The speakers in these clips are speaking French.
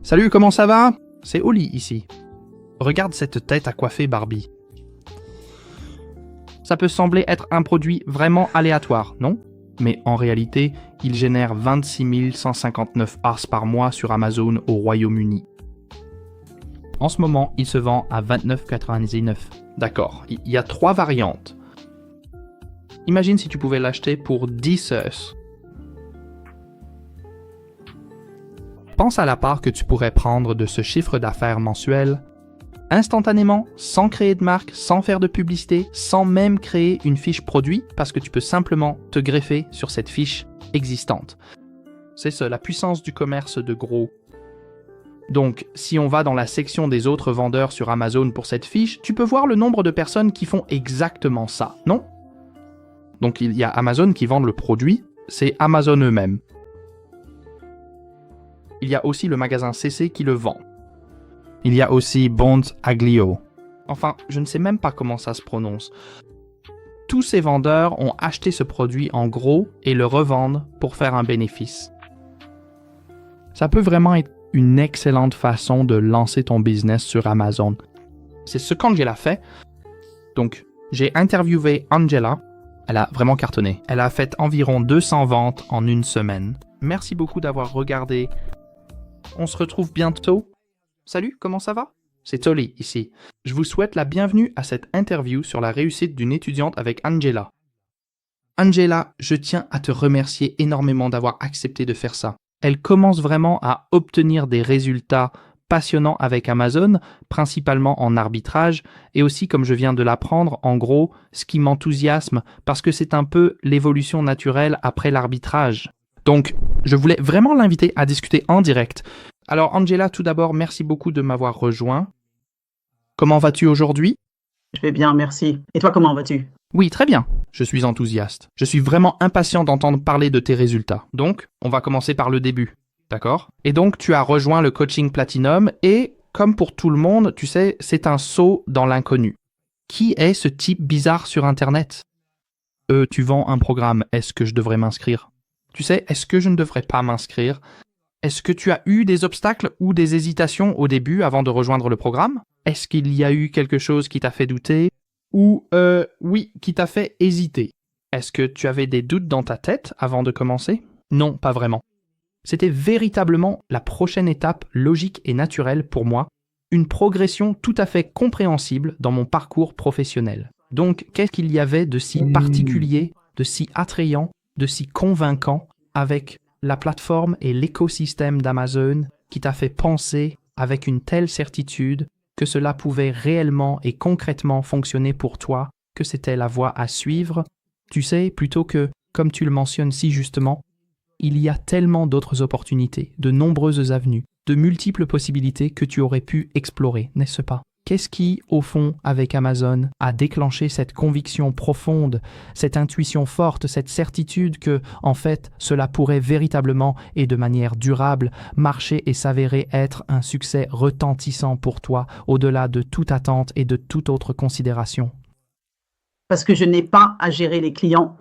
Salut, comment ça va? C'est Oli ici. Regarde cette tête à coiffer Barbie. Ça peut sembler être un produit vraiment aléatoire, non? Mais en réalité, il génère 26 159 ars par mois sur Amazon au Royaume-Uni. En ce moment, il se vend à 29,99. D'accord, il y a 3 variantes. Imagine si tu pouvais l'acheter pour 10 ars. Pense à la part que tu pourrais prendre de ce chiffre d'affaires mensuel instantanément, sans créer de marque, sans faire de publicité, sans même créer une fiche produit, parce que tu peux simplement te greffer sur cette fiche existante. C'est ça, la puissance du commerce de gros. Donc, si on va dans la section des autres vendeurs sur Amazon pour cette fiche, tu peux voir le nombre de personnes qui font exactement ça, non? Donc, il y a Amazon qui vend le produit, c'est Amazon eux-mêmes. Il y a aussi le magasin CC qui le vend. Il y a aussi Bond Aglio. Enfin, je ne sais même pas comment ça se prononce. Tous ces vendeurs ont acheté ce produit en gros et le revendent pour faire un bénéfice. Ça peut vraiment être une excellente façon de lancer ton business sur Amazon. C'est ce qu'Angela fait. Donc, j'ai interviewé Angela. Elle a vraiment cartonné. Elle a fait environ 200 ventes en une semaine. Merci beaucoup d'avoir regardé. On se retrouve bientôt. Salut, comment ça va? C'est Oli ici. Je vous souhaite la bienvenue à cette interview sur la réussite d'une étudiante avec Angela. Angela, je tiens à te remercier énormément d'avoir accepté de faire ça. Elle commence vraiment à obtenir des résultats passionnants avec Amazon, principalement en arbitrage, et aussi, comme je viens de l'apprendre, en gros, ce qui m'enthousiasme, parce que c'est un peu l'évolution naturelle après l'arbitrage. Donc, je voulais vraiment l'inviter à discuter en direct. Alors, Angela, tout d'abord, merci beaucoup de m'avoir rejoint. Comment vas-tu aujourd'hui? Je vais bien, merci. Et toi, comment vas-tu? Oui, très bien. Je suis enthousiaste. Je suis vraiment impatient d'entendre parler de tes résultats. Donc, on va commencer par le début. D'accord? Et donc, tu as rejoint le coaching Platinum et, comme pour tout le monde, tu sais, c'est un saut dans l'inconnu. Qui est ce type bizarre sur Internet? Tu vends un programme. Est-ce que je devrais m'inscrire? Tu sais, est-ce que je ne devrais pas m'inscrire? Est-ce que tu as eu des obstacles ou des hésitations au début avant de rejoindre le programme? Est-ce qu'il y a eu quelque chose qui t'a fait douter? Ou, oui, qui t'a fait hésiter? Est-ce que tu avais des doutes dans ta tête avant de commencer? Non, pas vraiment. C'était véritablement la prochaine étape logique et naturelle pour moi, une progression tout à fait compréhensible dans mon parcours professionnel. Donc, qu'est-ce qu'il y avait de si particulier, de si attrayant, de si convaincant avec la plateforme et l'écosystème d'Amazon qui t'a fait penser avec une telle certitude que cela pouvait réellement et concrètement fonctionner pour toi, que c'était la voie à suivre? Tu sais, plutôt que, comme tu le mentionnes si justement, il y a tellement d'autres opportunités, de nombreuses avenues, de multiples possibilités que tu aurais pu explorer, n'est-ce pas? Qu'est-ce qui, au fond, avec Amazon, a déclenché cette conviction profonde, cette intuition forte, cette certitude que, en fait, cela pourrait véritablement et de manière durable marcher et s'avérer être un succès retentissant pour toi, au-delà de toute attente et de toute autre considération? Parce que je n'ai pas à gérer les clients.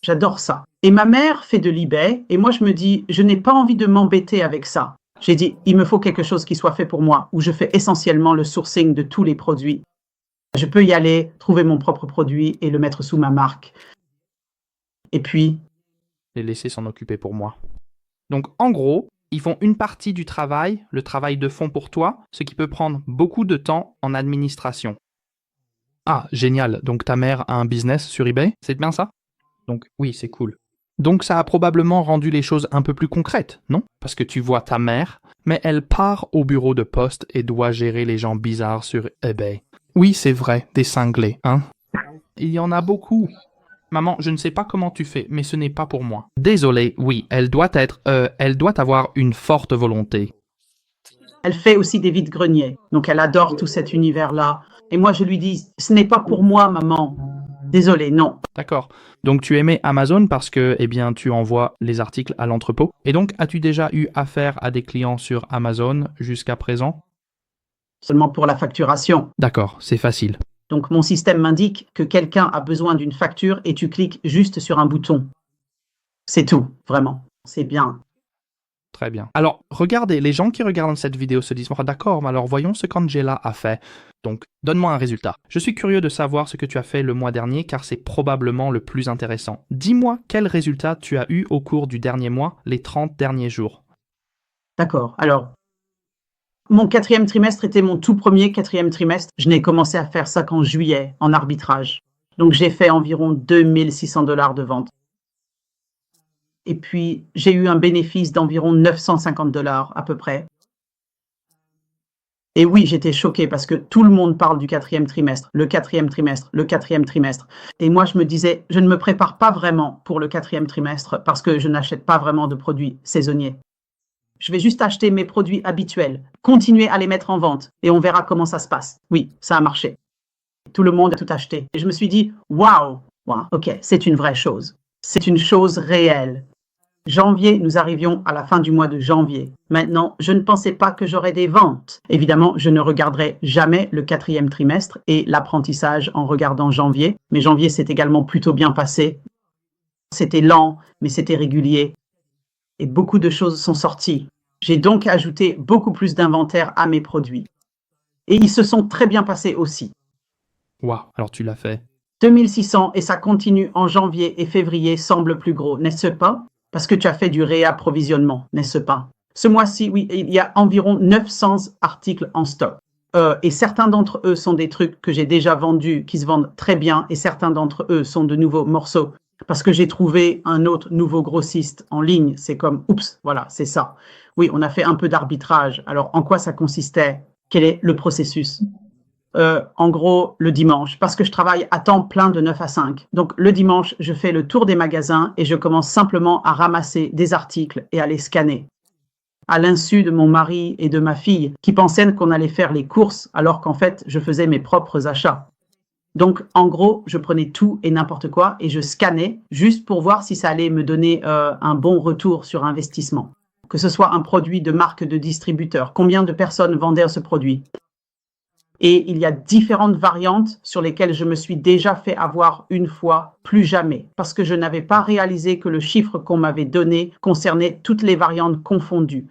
J'adore ça. Et ma mère fait de l'eBay, et moi je me dis, je n'ai pas envie de m'embêter avec ça. J'ai dit, il me faut quelque chose qui soit fait pour moi, où je fais essentiellement le sourcing de tous les produits. Je peux y aller, trouver mon propre produit et le mettre sous ma marque. Et puis... Les laisser s'en occuper pour moi. Donc, en gros, ils font une partie du travail, le travail de fond pour toi, ce qui peut prendre beaucoup de temps en administration. Ah, génial. Donc, ta mère a un business sur eBay, c'est bien ça? Donc, oui, c'est cool. Donc ça a probablement rendu les choses un peu plus concrètes, non? Parce que tu vois ta mère, mais elle part au bureau de poste et doit gérer les gens bizarres sur eBay. Oui, c'est vrai, des cinglés, hein? Il y en a beaucoup. Maman, je ne sais pas comment tu fais, mais ce n'est pas pour moi. Désolé, oui, elle doit avoir une forte volonté. Elle fait aussi des vides-greniers, donc elle adore tout cet univers-là. Et moi, je lui dis, ce n'est pas pour moi, maman. Désolé, non. D'accord. Donc tu aimais Amazon parce que, eh bien, tu envoies les articles à l'entrepôt. Et donc, as-tu déjà eu affaire à des clients sur Amazon jusqu'à présent? Seulement pour la facturation. D'accord, c'est facile. Donc mon système m'indique que quelqu'un a besoin d'une facture et tu cliques juste sur un bouton. C'est tout, vraiment. C'est bien. Très bien. Alors, regardez, les gens qui regardent cette vidéo se disent, oh, d'accord, mais alors voyons ce qu'Angela a fait. Donc, donne-moi un résultat. Je suis curieux de savoir ce que tu as fait le mois dernier, car c'est probablement le plus intéressant. Dis-moi quel résultat tu as eu au cours du dernier mois, les 30 derniers jours. D'accord. Alors, mon 4e trimestre était mon tout premier 4e trimestre. Je n'ai commencé à faire ça qu'en juillet, en arbitrage. Donc, j'ai fait environ 2600 $ de vente. Et puis, j'ai eu un bénéfice d'environ 950 $ à peu près. Et oui, j'étais choquée parce que tout le monde parle du 4e trimestre, le 4e trimestre, le 4e trimestre. Et moi, je me disais, je ne me prépare pas vraiment pour le 4e trimestre parce que je n'achète pas vraiment de produits saisonniers. Je vais juste acheter mes produits habituels, continuer à les mettre en vente et on verra comment ça se passe. Oui, ça a marché. Tout le monde a tout acheté. Et je me suis dit, waouh, ok, c'est une vraie chose. C'est une chose réelle. Janvier, nous arrivions à la fin du mois de janvier. Maintenant, je ne pensais pas que j'aurais des ventes. Évidemment, je ne regarderai jamais le 4e trimestre et l'apprentissage en regardant janvier. Mais janvier s'est également plutôt bien passé. C'était lent, mais c'était régulier. Et beaucoup de choses sont sorties. J'ai donc ajouté beaucoup plus d'inventaire à mes produits. Et ils se sont très bien passés aussi. Waouh, alors tu l'as fait. 2600 et ça continue en janvier et février semble plus gros, n'est-ce pas? Parce que tu as fait du réapprovisionnement, n'est-ce pas? Ce mois-ci, oui, il y a environ 900 articles en stock. Et certains d'entre eux sont des trucs que j'ai déjà vendus, qui se vendent très bien, et certains d'entre eux sont de nouveaux morceaux. Parce que j'ai trouvé un autre nouveau grossiste en ligne. C'est comme, oups, voilà, c'est ça. Oui, on a fait un peu d'arbitrage. Alors, en quoi ça consistait? Quel est le processus? En gros, le dimanche, parce que je travaille à temps plein de 9 à 5. Donc, le dimanche, je fais le tour des magasins et je commence simplement à ramasser des articles et à les scanner. À l'insu de mon mari et de ma fille, qui pensaient qu'on allait faire les courses, alors qu'en fait, je faisais mes propres achats. Donc, en gros, je prenais tout et n'importe quoi et je scannais juste pour voir si ça allait me donner un bon retour sur investissement. Que ce soit un produit de marque de distributeur, combien de personnes vendaient ce produit? Et il y a différentes variantes sur lesquelles je me suis déjà fait avoir une fois, plus jamais, parce que je n'avais pas réalisé que le chiffre qu'on m'avait donné concernait toutes les variantes confondues.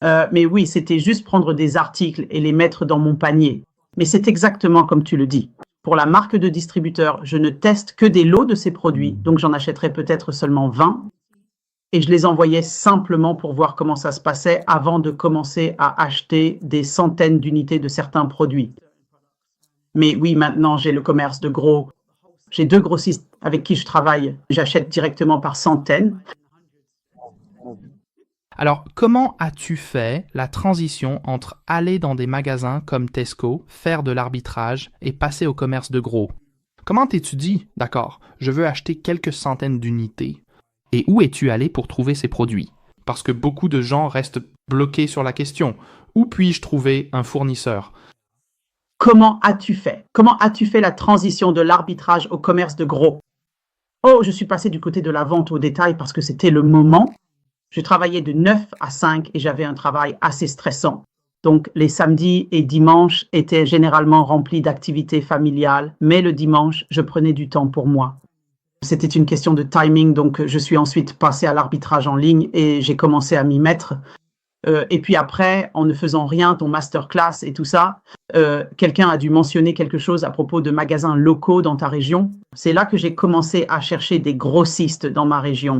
Mais oui, c'était juste prendre des articles et les mettre dans mon panier. Mais c'est exactement comme tu le dis. Pour la marque de distributeur, je ne teste que des lots de ces produits, donc j'en achèterai peut-être seulement 20. Et je les envoyais simplement pour voir comment ça se passait avant de commencer à acheter des centaines d'unités de certains produits. Mais oui, maintenant, j'ai le commerce de gros. J'ai 2 grossistes avec qui je travaille. J'achète directement par centaines. Alors, comment as-tu fait la transition entre aller dans des magasins comme Tesco, faire de l'arbitrage et passer au commerce de gros? Comment t'es-tu dit, d'accord, je veux acheter quelques centaines d'unités? Et où es-tu allé pour trouver ces produits? Parce que beaucoup de gens restent bloqués sur la question. Où puis-je trouver un fournisseur? Comment as-tu fait? Comment as-tu fait la transition de l'arbitrage au commerce de gros? Oh, je suis passée du côté de la vente au détail parce que c'était le moment. Je travaillais de 9 à 5 et j'avais un travail assez stressant. Donc, les samedis et dimanches étaient généralement remplis d'activités familiales, mais le dimanche, je prenais du temps pour moi. C'était une question de timing, donc je suis ensuite passée à l'arbitrage en ligne et j'ai commencé à m'y mettre. Et puis après, en ne faisant rien, ton masterclass et tout ça, quelqu'un a dû mentionner quelque chose à propos de magasins locaux dans ta région. C'est là que j'ai commencé à chercher des grossistes dans ma région.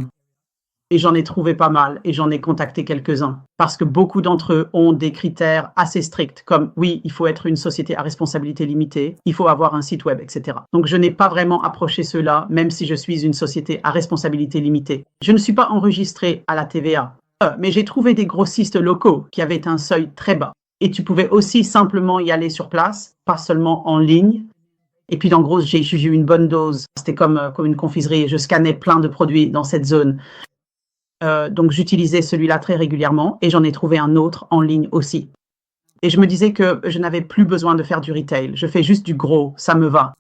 Et j'en ai trouvé pas mal et j'en ai contacté quelques-uns. Parce que beaucoup d'entre eux ont des critères assez stricts, comme oui, il faut être une société à responsabilité limitée, il faut avoir un site web, etc. Donc je n'ai pas vraiment approché ceux-là, même si je suis une société à responsabilité limitée. Je ne suis pas enregistrée à la TVA. Mais j'ai trouvé des grossistes locaux qui avaient un seuil très bas. Et tu pouvais aussi simplement y aller sur place, pas seulement en ligne. Et puis, en gros, j'ai eu une bonne dose. C'était comme une confiserie. Je scannais plein de produits dans cette zone. Donc, j'utilisais celui-là très régulièrement et j'en ai trouvé un autre en ligne aussi. Et je me disais que je n'avais plus besoin de faire du retail. Je fais juste du gros, ça me va.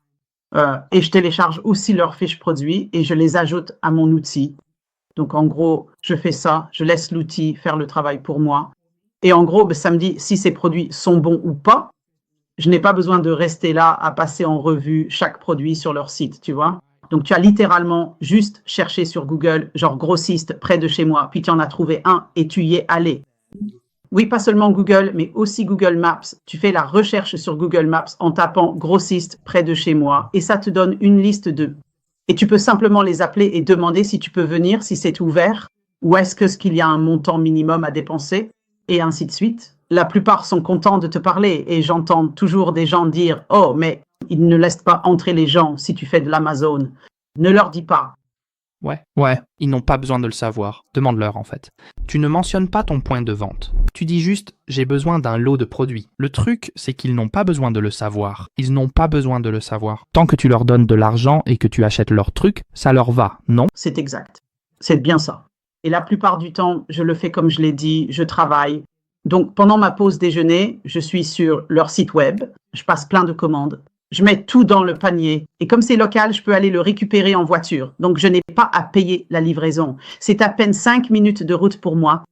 Et je télécharge aussi leurs fiches produits et je les ajoute à mon outil. Donc, en gros, je fais ça, je laisse l'outil faire le travail pour moi. Et en gros, ça me dit si ces produits sont bons ou pas. Je n'ai pas besoin de rester là à passer en revue chaque produit sur leur site, tu vois. Donc, tu as littéralement juste cherché sur Google, genre grossiste près de chez moi, puis tu en as trouvé un et tu y es allé. Oui, pas seulement Google, mais aussi Google Maps. Tu fais la recherche sur Google Maps en tapant grossiste près de chez moi et ça te donne une liste d'eux. Et tu peux simplement les appeler et demander si tu peux venir, si c'est ouvert, ou est-ce qu'il y a un montant minimum à dépenser, et ainsi de suite. La plupart sont contents de te parler et j'entends toujours des gens dire « Oh, mais ils ne laissent pas entrer les gens si tu fais de l'Amazon. » Ne leur dis pas. Ouais, ils n'ont pas besoin de le savoir. Demande-leur en fait. Tu ne mentionnes pas ton point de vente. Tu dis juste « j'ai besoin d'un lot de produits ». Le truc, c'est qu'ils n'ont pas besoin de le savoir. Ils n'ont pas besoin de le savoir. Tant que tu leur donnes de l'argent et que tu achètes leurs trucs, ça leur va, non? C'est exact. C'est bien ça. Et la plupart du temps, je le fais comme je l'ai dit, je travaille. Donc, pendant ma pause déjeuner, je suis sur leur site web, je passe plein de commandes, je mets tout dans le panier. Et comme c'est local, je peux aller le récupérer en voiture. Donc, je n'ai pas à payer la livraison. C'est à peine 5 minutes de route pour moi.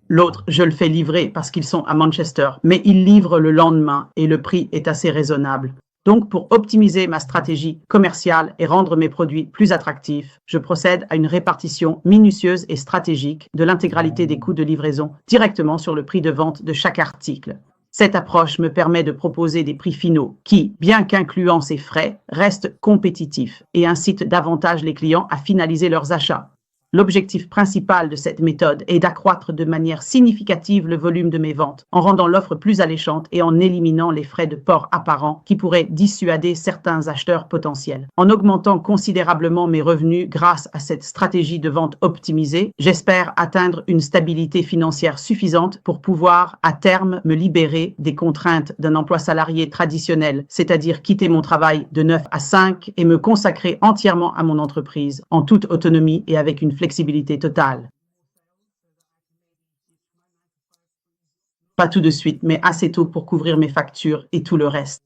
L'autre, je le fais livrer parce qu'ils sont à Manchester, mais ils livrent le lendemain et le prix est assez raisonnable. Donc, pour optimiser ma stratégie commerciale et rendre mes produits plus attractifs, je procède à une répartition minutieuse et stratégique de l'intégralité des coûts de livraison directement sur le prix de vente de chaque article. Cette approche me permet de proposer des prix finaux qui, bien qu'incluant ces frais, restent compétitifs et incitent davantage les clients à finaliser leurs achats. L'objectif principal de cette méthode est d'accroître de manière significative le volume de mes ventes, en rendant l'offre plus alléchante et en éliminant les frais de port apparents qui pourraient dissuader certains acheteurs potentiels. En augmentant considérablement mes revenus grâce à cette stratégie de vente optimisée, j'espère atteindre une stabilité financière suffisante pour pouvoir, à terme, me libérer des contraintes d'un emploi salarié traditionnel, c'est-à-dire quitter mon travail de 9 à 5 et me consacrer entièrement à mon entreprise, en toute autonomie et avec une flexibilité totale. Pas tout de suite, mais assez tôt pour couvrir mes factures et tout le reste.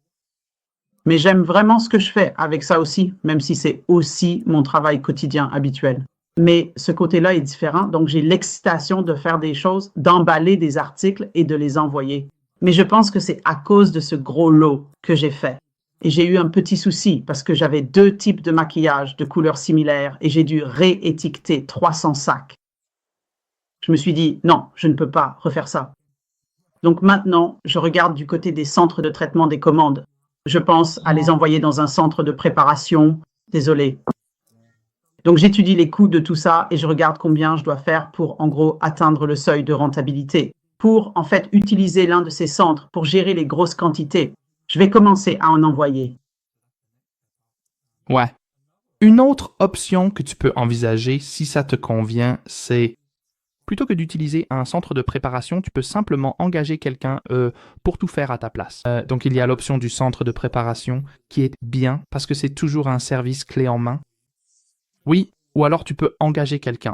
Mais j'aime vraiment ce que je fais avec ça aussi, même si c'est aussi mon travail quotidien habituel. Mais ce côté-là est différent, donc j'ai l'excitation de faire des choses, d'emballer des articles et de les envoyer. Mais je pense que c'est à cause de ce gros lot que j'ai fait. Et j'ai eu un petit souci parce que j'avais 2 types de maquillage de couleurs similaires et j'ai dû réétiqueter 300 sacs. Je me suis dit, non, je ne peux pas refaire ça. Donc maintenant, je regarde du côté des centres de traitement des commandes. Je pense à les envoyer dans un centre de préparation. Désolé. Donc j'étudie les coûts de tout ça et je regarde combien je dois faire pour, en gros, atteindre le seuil de rentabilité. Pour, en fait, utiliser l'un de ces centres pour gérer les grosses quantités. Je vais commencer à en envoyer. Ouais. Une autre option que tu peux envisager si ça te convient, c'est plutôt que d'utiliser un centre de préparation, tu peux simplement engager quelqu'un pour tout faire à ta place. Donc il y a l'option du centre de préparation qui est bien parce que c'est toujours un service clé en main. Oui, ou alors tu peux engager quelqu'un.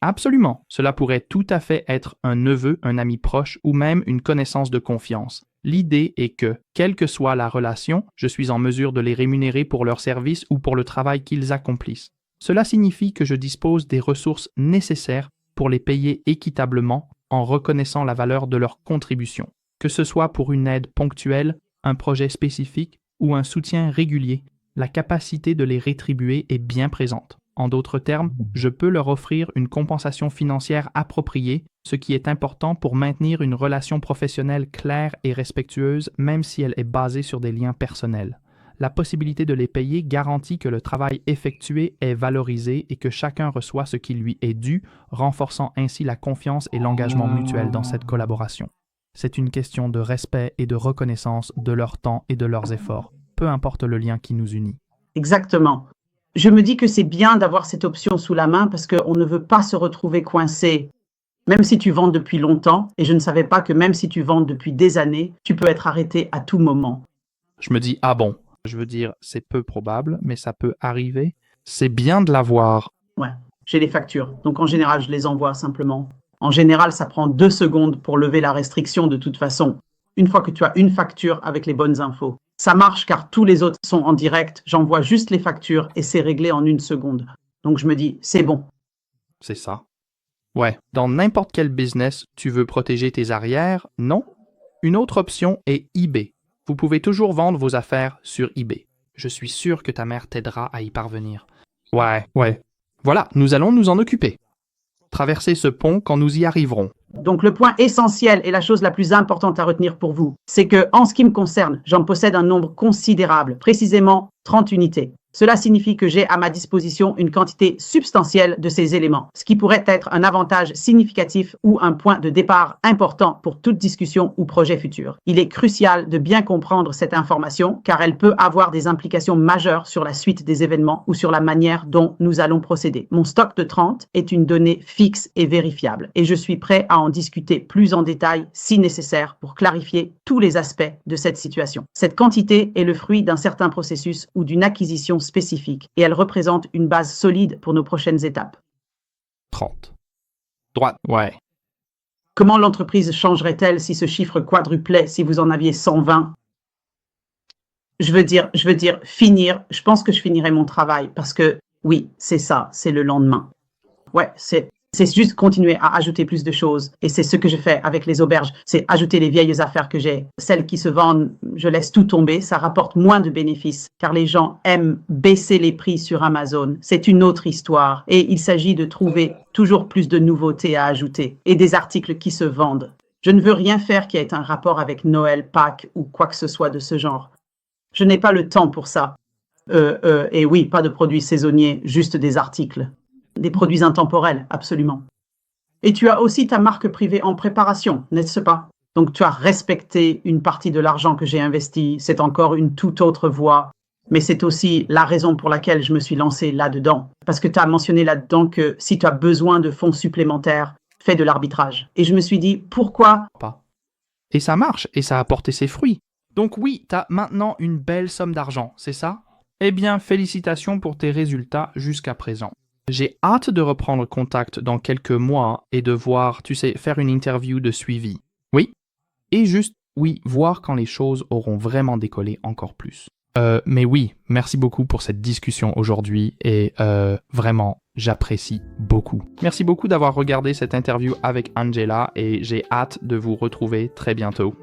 Absolument, cela pourrait tout à fait être un neveu, un ami proche ou même une connaissance de confiance. L'idée est que, quelle que soit la relation, je suis en mesure de les rémunérer pour leur service ou pour le travail qu'ils accomplissent. Cela signifie que je dispose des ressources nécessaires pour les payer équitablement en reconnaissant la valeur de leur contribution, que ce soit pour une aide ponctuelle, un projet spécifique ou un soutien régulier. La capacité de les rétribuer est bien présente. En d'autres termes, je peux leur offrir une compensation financière appropriée, ce qui est important pour maintenir une relation professionnelle claire et respectueuse, même si elle est basée sur des liens personnels. La possibilité de les payer garantit que le travail effectué est valorisé et que chacun reçoit ce qui lui est dû, renforçant ainsi la confiance et l'engagement mutuel dans cette collaboration. C'est une question de respect et de reconnaissance de leur temps et de leurs efforts, peu importe le lien qui nous unit. Exactement. Je me dis que c'est bien d'avoir cette option sous la main parce qu'on ne veut pas se retrouver coincé. Même si tu vends depuis longtemps, et je ne savais pas que même si tu vends depuis des années, tu peux être arrêté à tout moment. Je me dis, ah bon, je veux dire, c'est peu probable, mais ça peut arriver. C'est bien de l'avoir. Ouais, j'ai les factures. Donc en général, je les envoie simplement. En général, ça prend 2 secondes pour lever la restriction de toute façon. Une fois que tu as une facture avec les bonnes infos. Ça marche car tous les autres sont en direct. J'envoie juste les factures et c'est réglé en 1 seconde. Donc je me dis, c'est bon. C'est ça. Ouais, dans n'importe quel business, tu veux protéger tes arrières, non? Une autre option est eBay. Vous pouvez toujours vendre vos affaires sur eBay. Je suis sûr que ta mère t'aidera à y parvenir. Ouais. Voilà, nous allons nous en occuper. Traverser ce pont quand nous y arriverons. Donc le point essentiel et la chose la plus importante à retenir pour vous, c'est que, en ce qui me concerne, j'en possède un nombre considérable, précisément 30 unités. Cela signifie que j'ai à ma disposition une quantité substantielle de ces éléments, ce qui pourrait être un avantage significatif ou un point de départ important pour toute discussion ou projet futur. Il est crucial de bien comprendre cette information car elle peut avoir des implications majeures sur la suite des événements ou sur la manière dont nous allons procéder. Mon stock de 30 est une donnée fixe et vérifiable et je suis prêt à en discuter plus en détail si nécessaire pour clarifier tous les aspects de cette situation. Cette quantité est le fruit d'un certain processus ou d'une acquisition spécifique et elle représente une base solide pour nos prochaines étapes. 30. Droite, ouais. Comment l'entreprise changerait-elle si ce chiffre quadruplait si vous en aviez 120? Je veux dire, finir. Je pense que je finirai mon travail parce que, oui, c'est ça, c'est le lendemain. Ouais, c'est juste continuer à ajouter plus de choses. Et c'est ce que je fais avec les auberges. C'est ajouter les vieilles affaires que j'ai. Celles qui se vendent, je laisse tout tomber. Ça rapporte moins de bénéfices car les gens aiment baisser les prix sur Amazon. C'est une autre histoire. Et il s'agit de trouver toujours plus de nouveautés à ajouter et des articles qui se vendent. Je ne veux rien faire qui ait un rapport avec Noël, Pâques ou quoi que ce soit de ce genre. Je n'ai pas le temps pour ça. Et oui, pas de produits saisonniers, juste des articles. Des produits intemporels, absolument. Et tu as aussi ta marque privée en préparation, n'est-ce pas? Donc tu as respecté une partie de l'argent que j'ai investi, c'est encore une toute autre voie, mais c'est aussi la raison pour laquelle je me suis lancé là-dedans. Parce que tu as mentionné là-dedans que si tu as besoin de fonds supplémentaires, fais de l'arbitrage. Et je me suis dit, pourquoi Pas. Et ça marche, et ça a porté ses fruits. Donc oui, t'as maintenant une belle somme d'argent, c'est ça? Eh bien, félicitations pour tes résultats jusqu'à présent. J'ai hâte de reprendre contact dans quelques mois et de voir, tu sais, faire une interview de suivi. Oui. Et juste, oui, voir quand les choses auront vraiment décollé encore plus. Mais oui, merci beaucoup pour cette discussion aujourd'hui et vraiment, j'apprécie beaucoup. Merci beaucoup d'avoir regardé cette interview avec Angela et j'ai hâte de vous retrouver très bientôt.